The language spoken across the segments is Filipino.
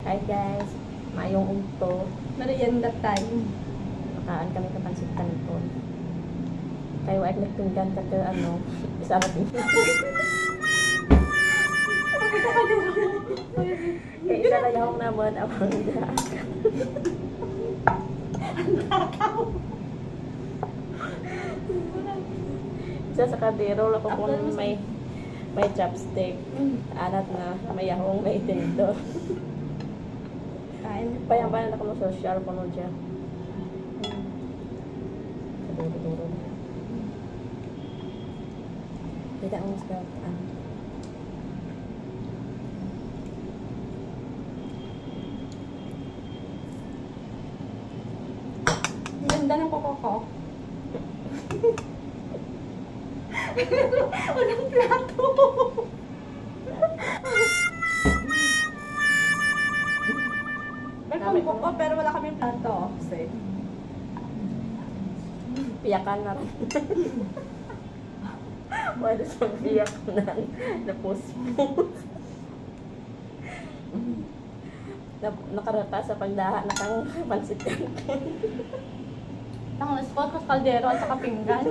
Hi guys, mayong ugto. Merienda time. Makaan kami kapansit kanton. Kayo ay nagtunggan ka ka isa na din. Kaya isa na yung naman abang da. Isa sa kadero, lako kung may chopstick. Anat na, may yahong, may tinidor. Kain. Payang-payang na ako social po mo dyan. Kaduro-duro na. Kita ang mas gawaan. Ganda ng koko ko. Walang plato. May koko pero wala kaming plato. Kasi Piyakan na rin. Wala sa piyak na puspos. Nakarata sa pagdaha na kang pansit kanton. ang spot ko kaldero at saka pinggan.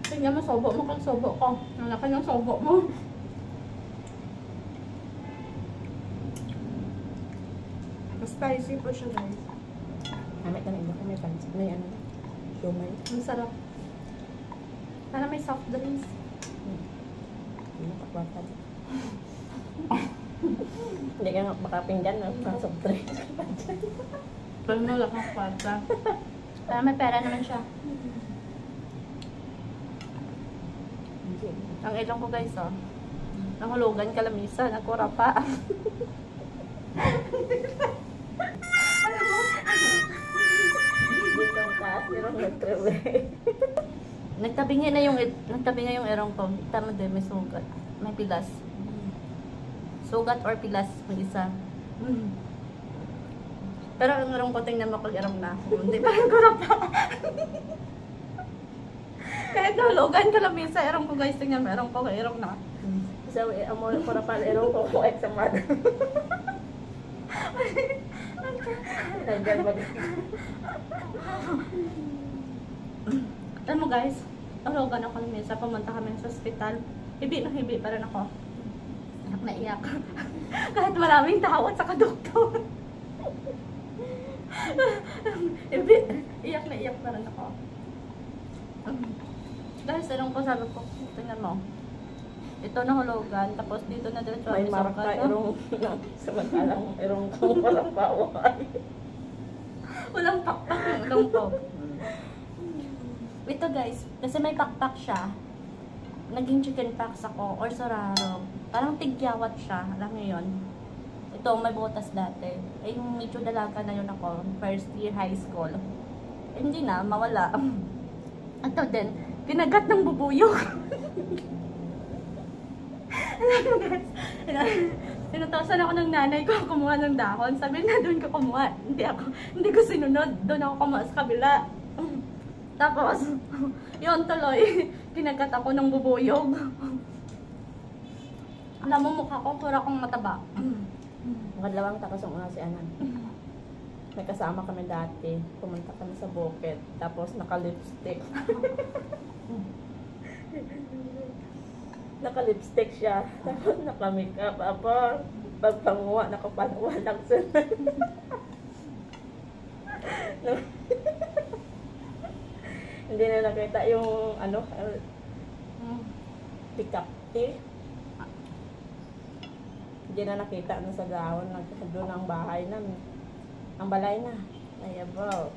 Tingnan mo, sobo mo kung sobo ko. Ang laki ng sobo mo. Spicy po siya, guys. Kamit na iba may pansit. May shumay. Ang sarap. Para may soft drinks. Hindi kakwatan. Hindi ka makapinggan na soft drinks. Pero wala kang kwarta. Para may pera naman siya. Ang ilong ko, guys, oh. Nahulugan kalamisa, nakura pa. Dito ang taas, pero nagtrawe. Nagtabi nga yung erong ko. Tama din, may sugat. May pilas. Sugat or pilas, may isa. Pero ang erong ko, tingnan mo kung erong na ako. Hindi pa nakura pa. Kahit nahulugan kalamisa, erong ko, guys, tingnan mo, erong ko, erong na. So, amo para pala erong ko ko sa mother. Nagdan mag. Alam mo, guys, nahulugan ako ng mesa, pumunta kami sa ospital. Hibi na hibi pa rin ako. Iyak na iyak. Kahit maraming tao at saka doktor. Hibi, iyak na iyak pa rin ako. Guys, anong ko sabi ko, tingnan mo. Ito nahulugan, tapos dito na diretso May marka erong samantalang erong kang parang bawal. Walang pakpak yung ilong ko. Ito, guys, kasi may pakpak siya. Naging chicken pox ako or sararo. Parang tigyawat siya, alam niyo yun. Ito, may butas dati. Ay, yung medyo dalaga na yun ako, first year high school. Eh, hindi na, mawala. Ito din, kinagat ng bubuyog. Tinutosan ako ng nanay ko kumuha ng dahon. Sabi na doon ko kumuha. Hindi ko sinunod. Doon ako kumuha sa kabila. Tapos, yun tuloy. Kinagat ako ng bubuyog. Alam mo, mukha ko, pura kong mataba. Makadlawang takas ang una si Anan. May kasama kami dati. Pumunta kami sa Bukid. Tapos naka-lipstick. Naka-lipstick siya. Tapos naka-makeup. Apa, pagpanguha, nakapanguha lang siya. Hindi na nakita yung pick-up tea. Hindi na nakita sa dahon. Doon ang bahay na. Ang balay na. Ayabaw.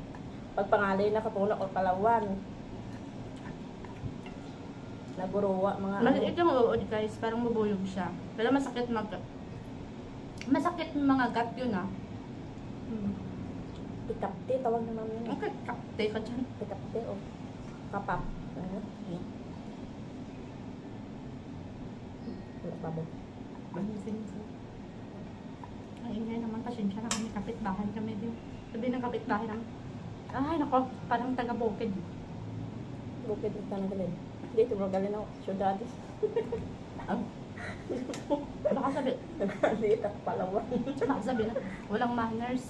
Pagpangalay na katulak o Palawan. Naguruwa mga Maliit yung uod, guys. Parang bubuyog siya. Pero masakit masakit mga gut yun, ah. Pick-up tea. Tawag naman yun. Okay, kapte ka dyan. Pick-up tea o kapap. Wala pa ba? Ay, hindi naman. Pasensya na kami kapitbahay kami din. Sabi ng kapitbahay namin, ay nako, parang taga-bukid. Bukid ito na galing. Dito bro, galing ako. Syudad. Baka sabi, Nagkalit ako Palawan. baka sabi na, walang manners.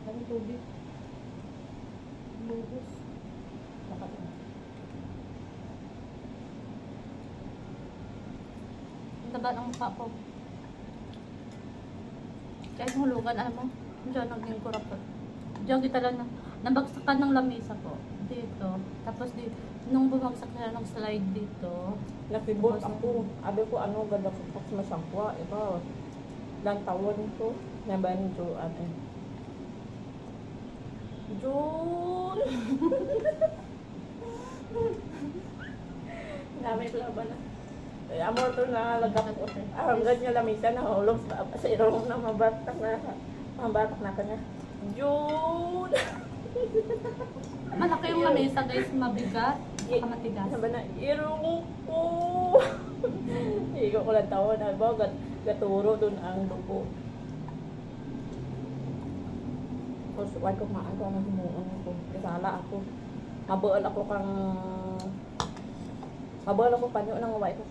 Ano tubig? Lubos. Ang taba ng mukha ko. Kahit hulugan, alam mo, diyan naging kurap ko. Diyan kita lang na, nabagsakan ng lamesa ko. Dito. Tapos dito, nung bumagsak na ng slide dito, Nakibot ako. Abi ko ano, ganda ko pa sa masangkwa. Iba, lang tawon ko. Naban ko, ano. June! Dami pala ba na? Ay, amor to na lagap ko. Hanggang niya lamisa na hulog sa irong na mabatak na kanya. June! malaki yung lamesa guys, mabigat, saka matigas. Sabi na, irong ko! Higo ko lang tawon. Alba, gaturo dun ang dugo. Tapos, wag ko maan ko ang humuon ko. Kasala ako. Mabuol ako panyo nang wawai ko.